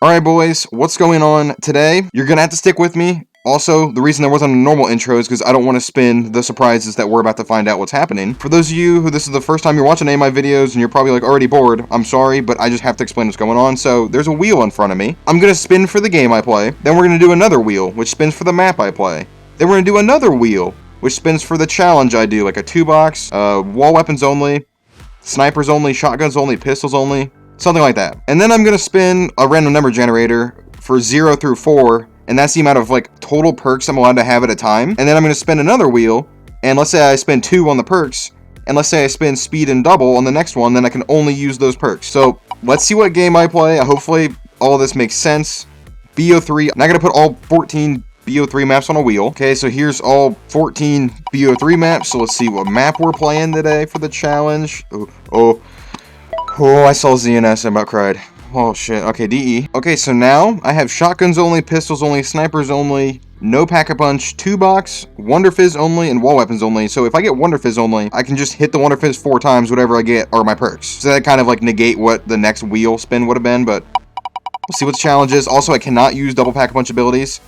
Alright boys, what's going on today? You're gonna have to stick with me. Also, the reason there wasn't a normal intro is because I don't want to spin the surprises that we're about to find out what's happening. For those of you who this is the first time you're watching any of my videos and you're probably like already bored, I'm sorry, but I just have to explain what's going on. So, there's a wheel in front of me. I'm gonna spin for the game I play. Then we're gonna do another wheel, which spins for the map I play. Then we're gonna do another wheel, which spins for the challenge I do, like a 2-box, wall weapons only, snipers only, shotguns only, pistols only. Something like that. And then I'm going to spin a random number generator for 0 through 4, and that's the amount of like total perks I'm allowed to have at a time. And then I'm going to spin another wheel, and let's say I spend 2 on the perks, and let's say I spin speed and double on the next one, then I can only use those perks. So let's see what game I play. Hopefully all of this makes sense. BO3, I'm not going to put all 14 BO3 maps on a wheel. Okay, so here's all 14 BO3 maps. So let's see what map we're playing today for the challenge. Oh, I saw ZNS, I about cried. Oh shit, okay, DE. Okay, so now I have shotguns only, pistols only, snipers only, no pack-a-punch, 2-box, Wonder Fizz only, and wall weapons only. So if I get Wonder Fizz only, I can just hit the Wonder Fizz 4 times, whatever I get are my perks. So that kind of like negate what the next wheel spin would have been, but we'll see what the challenge is. Also, I cannot use double pack-a-punch abilities.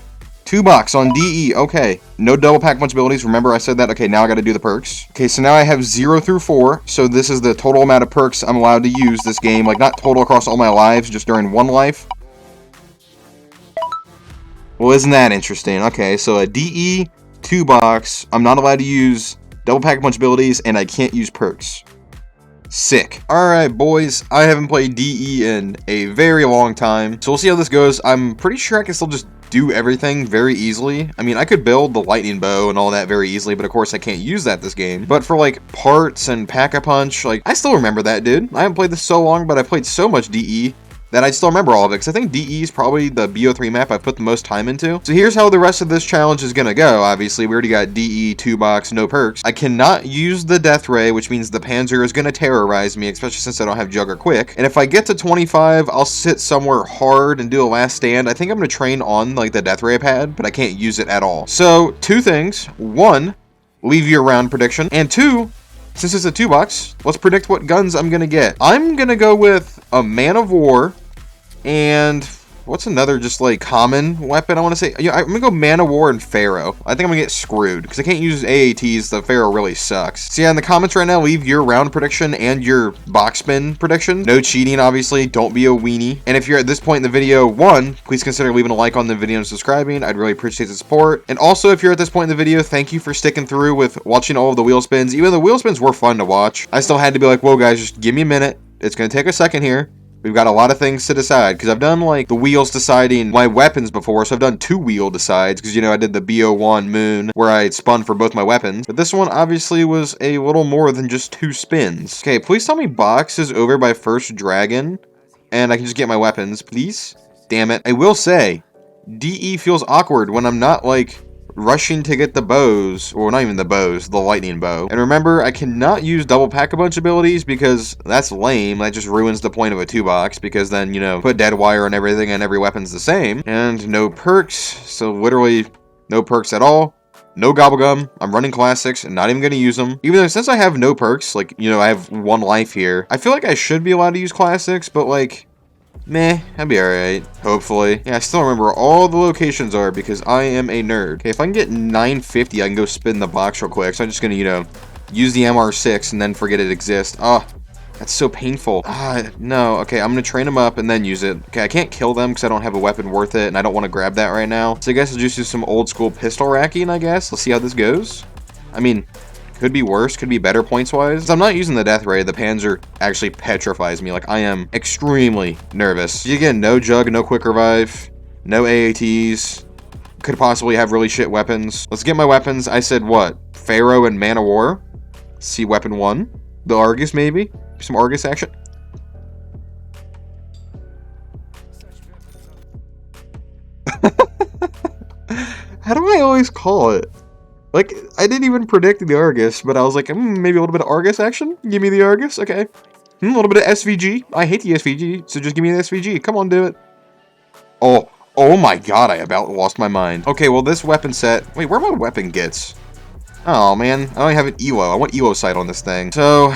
2-box on DE, okay. No double pack-a-punch abilities, remember I said that? Okay, now I gotta do the perks. Okay, so now I have 0 through 4, so this is the total amount of perks I'm allowed to use this game. Like, not total across all my lives, just during one life. Well, isn't that interesting? Okay, so a DE 2-box, I'm not allowed to use double pack-a-punch abilities, and I can't use perks. Sick. Alright, boys, I haven't played DE in a very long time, so we'll see how this goes. I'm pretty sure I can still just do everything very easily. I mean, I could build the lightning bow and all that very easily, but of course I can't use that this game. But for like parts and pack-a-punch, like, I still remember that, dude. I haven't played this so long, but I played so much DE that I still remember all of it, because I think DE is probably the BO3 map I've put the most time into. So here's how the rest of this challenge is gonna go. Obviously, we already got DE, 2-box, no perks. I cannot use the Death Ray, which means the Panzer is gonna terrorize me, especially since I don't have Jug or Quick. And if I get to 25, I'll sit somewhere hard and do a last stand. I think I'm gonna train on, like, the Death Ray pad, but I can't use it at all. So, 2 things. 1, leave your round prediction. And 2, since it's a 2-box, let's predict what guns I'm gonna get. I'm gonna go with a Man of War, and what's another just like common weapon I want to say? Yeah, I'm gonna go Man of War and Pharaoh. I think I'm gonna get screwed because I can't use AATs. The Pharaoh really sucks. So yeah, in the comments right now, leave your round prediction and your box spin prediction. No cheating, obviously. Don't be a weenie. And if you're at this point in the video, 1, please consider leaving a like on the video and subscribing. I'd really appreciate the support. And also, if you're at this point in the video, thank you for sticking through with watching all of the wheel spins. Even the wheel spins were fun to watch. I still had to be like, whoa guys, just give me a minute. It's gonna take a second here. We've got a lot of things to decide, because I've done, like, the wheels deciding my weapons before, so I've done 2 wheel decides, because, you know, I did the BO1 Moon, where I spun for both my weapons, but this one obviously was a little more than just 2 spins. Okay, please tell me box is over by first dragon, and I can just get my weapons, please? Damn it. I will say, DE feels awkward when I'm not, like, rushing to get the bows, or not even the bows, the lightning bow. And remember, I cannot use double pack-a-punch abilities because that's lame. That just ruins the point of a 2-box, because then, you know, put dead wire and everything and every weapon's the same. And no perks, so literally no perks at all. No gobblegum. I'm running classics and not even gonna use them. Even though since I have no perks, like, you know, I have 1 life here, I feel like I should be allowed to use classics, but like, meh, I'll be alright, hopefully. Yeah, I still remember where all the locations are because I am a nerd. Okay, if I can get 950, I can go spin the box real quick. So I'm just gonna, you know, use the MR6 and then forget it exists. Oh, that's so painful. No, okay, I'm gonna train them up and then use it. Okay, I can't kill them because I don't have a weapon worth it and I don't want to grab that right now. So I guess I'll just do some old school pistol racking, I guess. Let's see how this goes. I mean, could be worse, could be better points-wise. I'm not using the Death Ray. The Panzer actually petrifies me. Like, I am extremely nervous. Again, no Jug, no Quick Revive, no AATs. Could possibly have really shit weapons. Let's get my weapons. I said what? Pharaoh and Man of War. See weapon 1. The Argus, maybe? Some Argus action. How do I always call it? Like, I didn't even predict the Argus, but I was like, maybe a little bit of Argus action? Give me the Argus, okay. A little bit of SVG. I hate the SVG, so just give me the SVG. Come on, do it. Oh my god, I about lost my mind. Okay, well, this weapon set... Wait, where are my weapon gets? Oh, man. I only have an ELO. I want ELO sight on this thing. So,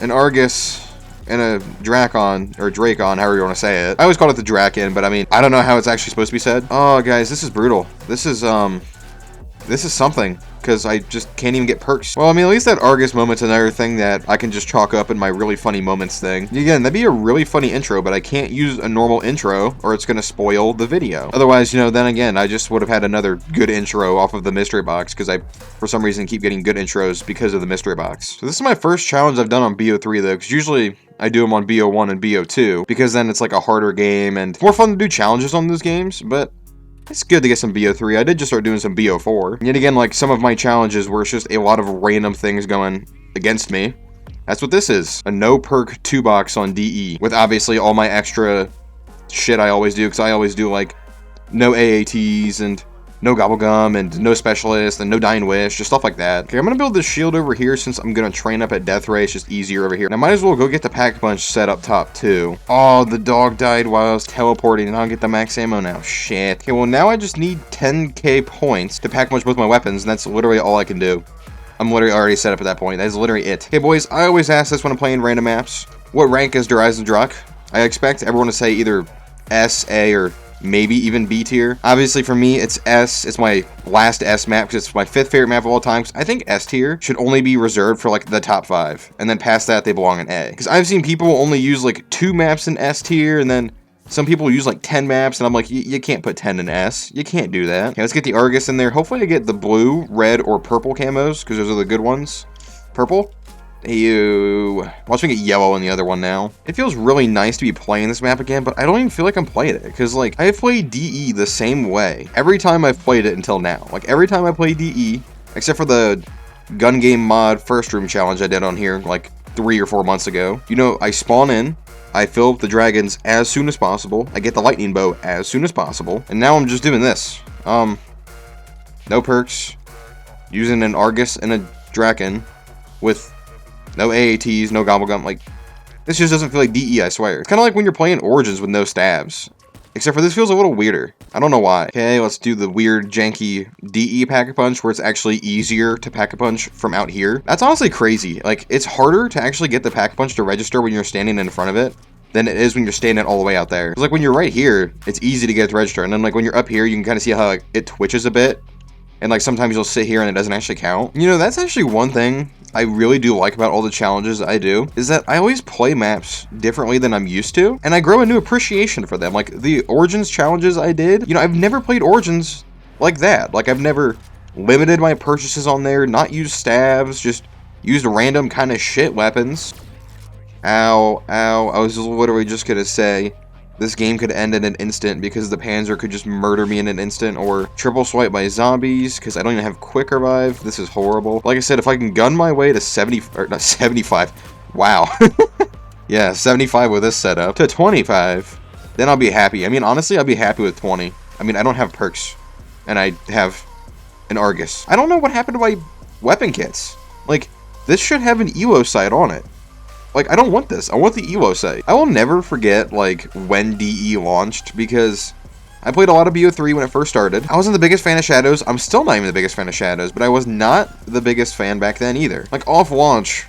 an Argus and a Drakon, or Drakon, however you want to say it. I always call it the Draken, but I mean, I don't know how it's actually supposed to be said. Oh, guys, this is brutal. This is something, because I just can't even get perks. Well, I mean, at least that Argus moment's another thing that I can just chalk up in my really funny moments thing. Again, that'd be a really funny intro, but I can't use a normal intro, or it's gonna spoil the video. Otherwise, you know, then again, I just would have had another good intro off of the mystery box, because I, for some reason, keep getting good intros because of the mystery box. So this is my first challenge I've done on BO3, though, because usually I do them on BO1 and BO2, because then it's like a harder game, and it's more fun to do challenges on those games, but it's good to get some BO3. I did just start doing some BO4. And yet again, like some of my challenges where it's just a lot of random things going against me. That's what this is. A no perk 2-box on DE. With obviously all my extra shit I always do. Because I always do like no AATs and no Gobblegum and no Specialist and no Dying Wish. Just stuff like that. Okay, I'm going to build this shield over here since I'm going to train up at Death Ray. It's just easier over here. And I might as well go get the Pack Punch set up top too. Oh, the dog died while I was teleporting and I'll get the max ammo now. Shit. Okay, well now I just need 10k points to Pack Punch both my weapons, and that's literally all I can do. I'm literally already set up at that point. That is literally it. Okay, boys, I always ask this when I'm playing random maps. What rank is Derizen Druck? I expect everyone to say either S, A, or maybe even B tier. Obviously for me it's S. It's my last S map because it's my 5th favorite map of all time. I think S tier should only be reserved for like the top 5, and then past that they belong in A. Because I've seen people only use like 2 maps in S tier, and then some people use like 10 maps, and I'm like, you can't put 10 in S. You can't do that. Okay, let's get the Argus in there. Hopefully I get the blue, red, or purple camos, because those are the good ones. Purple? Ew. Watch me get yellow in the other one now. It feels really nice to be playing this map again, but I don't even feel like I'm playing it, because like I have played DE the same way every time I've played it until now. Like every time I play DE, except for the gun game mod first room challenge I did on here like 3 or 4 months ago. You know, I spawn in, I fill up the dragons as soon as possible, I get the lightning bow as soon as possible, and now I'm just doing this. No perks, using an Argus and a Draken with no AATs, no Gobblegum. Like, this just doesn't feel like DE, I swear. It's kind of like when you're playing Origins with no stabs. Except for this feels a little weirder. I don't know why. Okay, let's do the weird, janky DE Pack-a-Punch where it's actually easier to Pack-a-Punch from out here. That's honestly crazy. Like, it's harder to actually get the Pack-a-Punch to register when you're standing in front of it than it is when you're standing all the way out there. Because, like, when you're right here, it's easy to get it to register. And then, like, when you're up here, you can kind of see how, like, it twitches a bit. And, like, sometimes you'll sit here and it doesn't actually count. You know, that's actually one thing I really do like about all the challenges I do, is that I always play maps differently than I'm used to, and I grow a new appreciation for them. Like, the Origins challenges I did, you know, I've never played Origins like that. Like, I've never limited my purchases on there, not used stabs, just used random kind of shit weapons. Ow, ow, I was literally just gonna say, this game could end in an instant because the Panzer could just murder me in an instant, or triple swipe by zombies because I don't even have quick revive. This is horrible. Like I said, if I can gun my way to 70, or not 75, wow. Yeah, 75 with this setup, to 25, then I'll be happy. I mean, honestly, I'll be happy with 20. I mean, I don't have perks, and I have an Argus. I don't know what happened to my weapon kits. Like, this should have an ELO sight on it. Like, I don't want this. I want the ELO sight. I will never forget, like, when DE launched, because I played a lot of BO3 when it first started. I wasn't the biggest fan of Shadows. I'm still not even the biggest fan of Shadows, but I was not the biggest fan back then either. Like, off launch,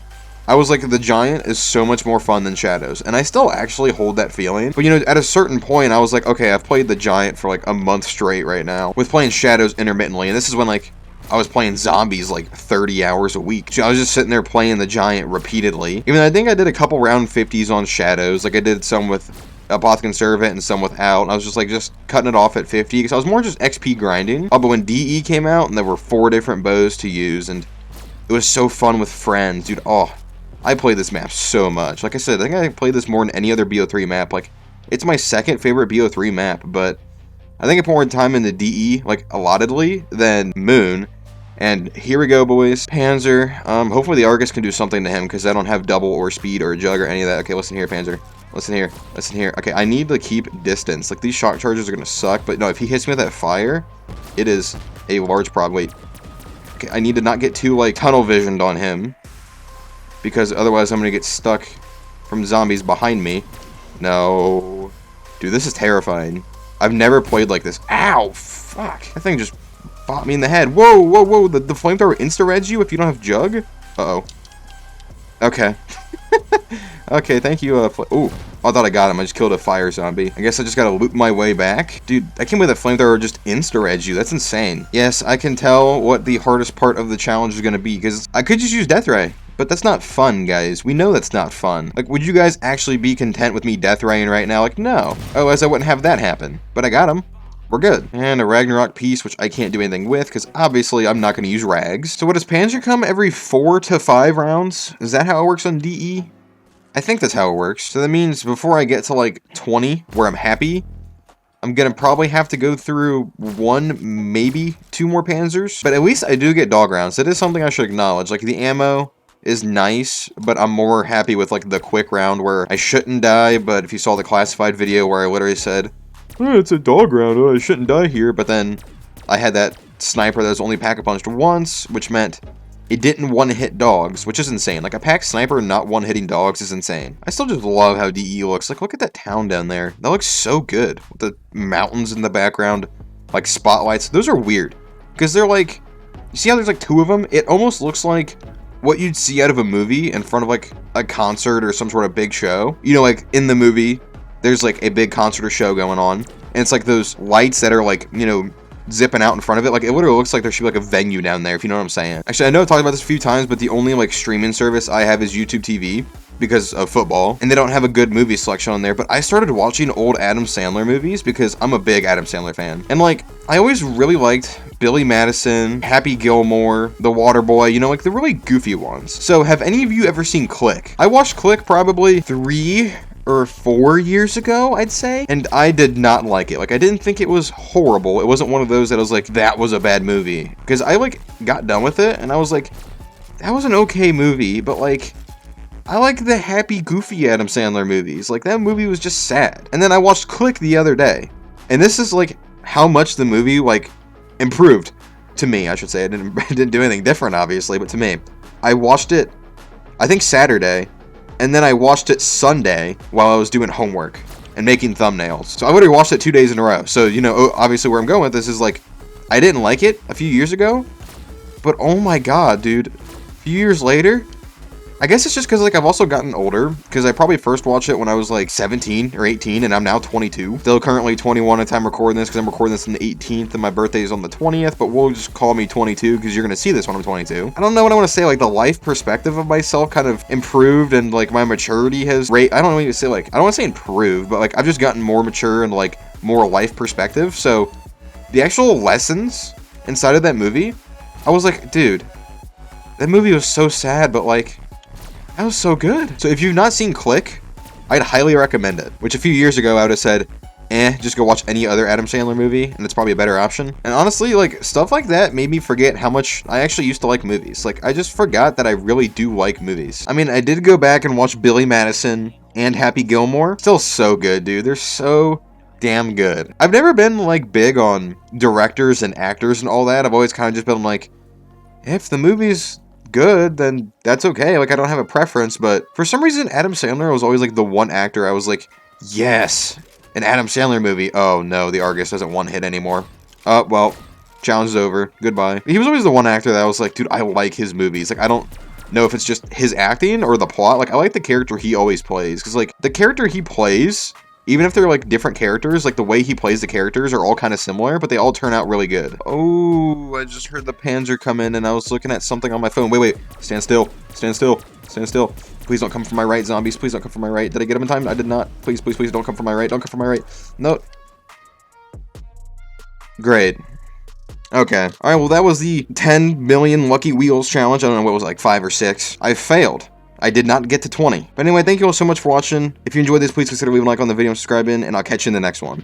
I was like, the Giant is so much more fun than Shadows, and I still actually hold that feeling. But, you know, at a certain point, I was like, okay, I've played the Giant for, like, a month straight right now, with playing Shadows intermittently, and this is when, like, I was playing Zombies like 30 hours a week. So I was just sitting there playing the Giant repeatedly. Even though I think I did a couple round 50s on Shadows. Like I did some with Apothecon Servant and some without. And I was just like cutting it off at 50 because I was more just XP grinding. Oh, but when DE came out and there were 4 different bows to use and it was so fun with friends, dude. Oh, I played this map so much. Like I said, I think I played this more than any other BO3 map. Like, it's my 2nd favorite BO3 map, but I think I put more time into DE, like, allottedly, than Moon. And here we go, boys. Panzer. Hopefully the Argus can do something to him, because I don't have double or speed or jug or any of that. Okay, listen here, Panzer. Listen here. Listen here. Okay, I need to keep distance. Like, these shock charges are going to suck, but no, if he hits me with that fire, it is a large problem. Wait. Okay, I need to not get too, like, tunnel visioned on him, because otherwise I'm going to get stuck from zombies behind me. No. Dude, this is terrifying. I've never played like this. Ow! Fuck. That thing just bought me in the head. Whoa, whoa, whoa. The flamethrower insta-reds you if you don't have jug? Uh-oh. Okay. Okay, thank you. Ooh, I thought I got him. I just killed a fire zombie. I guess I just gotta loop my way back. Dude, I can't believe that flamethrower just insta-reds you. That's insane. Yes, I can tell what the hardest part of the challenge is gonna be, because I could just use Death Ray. But that's not fun, guys. We know that's not fun. Like, would you guys actually be content with me Death Raying right now? Like, no. Otherwise, I wouldn't have that happen. But I got him. We're good. And a Ragnarok piece, which I can't do anything with, because obviously I'm not going to use rags. So what, does Panzer come every 4 to 5 rounds? Is that how it works on DE? I think that's how it works. So that means before I get to like 20, where I'm happy, I'm going to probably have to go through 1, maybe 2 more Panzers. But at least I do get dog rounds. That is something I should acknowledge. Like, the ammo is nice, but I'm more happy with like the quick round where I shouldn't die. But if you saw the classified video where I literally said, oh, it's a dog round, oh, I shouldn't die here, but then I had that sniper that was only pack-a-punched once, which meant it didn't one-hit dogs, which is insane. Like, a pack sniper not one-hitting dogs is insane. I still just love how DE looks. Like, look at that town down there. That looks so good. With the mountains in the background, like spotlights. Those are weird, because they're like, you see how there's like 2 of them? It almost looks like what you'd see out of a movie in front of like a concert or some sort of big show. You know, like in the movie, there's like a big concert or show going on, and it's like those lights that are like, you know, zipping out in front of it. Like, it literally looks like there should be like a venue down there, if you know what I'm saying. Actually, I know I've talked about this a few times, but the only like streaming service I have is YouTube TV because of football, and they don't have a good movie selection on there. But I started watching old Adam Sandler movies because I'm a big Adam Sandler fan, and like, I always really liked Billy Madison, Happy Gilmore, The Waterboy, you know, like the really goofy ones. So have any of you ever seen Click? I watched Click probably 3 or 4 years ago, I'd say, and I did not like it. Like, I didn't think it was horrible. It wasn't one of those that I was like, that was a bad movie, because I like got done with it and I was like, that was an okay movie, but like, I like the happy, goofy Adam Sandler movies. Like, that movie was just sad. And then I watched Click the other day, and this is like how much the movie like improved to me, I should say. I didn't do anything different, obviously, but to me, I watched it, I think Saturday, and then I watched it Sunday while I was doing homework and making thumbnails. So I literally watched it 2 days in a row. So, you know, obviously where I'm going with this is like, I didn't like it a few years ago, but oh my god, dude, a few years later, I guess it's just because like I've also gotten older, because I probably first watched it when I was like 17 or 18, and I'm now 22. Still currently 21 at the time recording this, because I'm recording this on the 18th and my birthday is on the 20th, but we'll just call me 22 because you're going to see this when I'm 22. I don't know what I want to say, like the life perspective of myself kind of improved, and like my maturity has I don't want to say like, I don't want to say improved, but like I've just gotten more mature and like more life perspective. So the actual lessons inside of that movie, I was like, dude, that movie was so sad, but like, that was so good. So if you've not seen Click, I'd highly recommend it. Which a few years ago I would have said, just go watch any other Adam Sandler movie, and it's probably a better option. And honestly, like, stuff like that made me forget how much I actually used to like movies. Like, I just forgot that I really do like movies. I mean, I did go back and watch Billy Madison and Happy Gilmore. Still so good, dude. They're so damn good. I've never been, like, big on directors and actors and all that. I've always kind of just been like, if the movie's good, then that's okay. Like, I don't have a preference, but for some reason Adam Sandler was always like the one actor I was like, yes, an Adam Sandler movie. Oh no, the Argus doesn't one hit anymore. Well, challenge is over, goodbye. He was always the one actor that I was like, dude, I like his movies. Like, I don't know if it's just his acting or the plot. Like, I like the character he always plays, because like the character he plays, even if they're like different characters, like the way he plays the characters are all kind of similar, but they all turn out really good. Oh, I just heard the Panzer come in and I was looking at something on my phone. Wait, stand still, stand still, stand still. Please don't come from my right, zombies. Please don't come from my right. Did I get him in time? I did not. Please, please, please don't come from my right. Don't come from my right. No. Great. Okay. Alright, well that was the 10 million Lucky Wheels challenge. I don't know what was it, like 5 or 6. I failed. I did not get to 20. But anyway, thank you all so much for watching. If you enjoyed this, please consider leaving a like on the video and subscribing, and I'll catch you in the next one.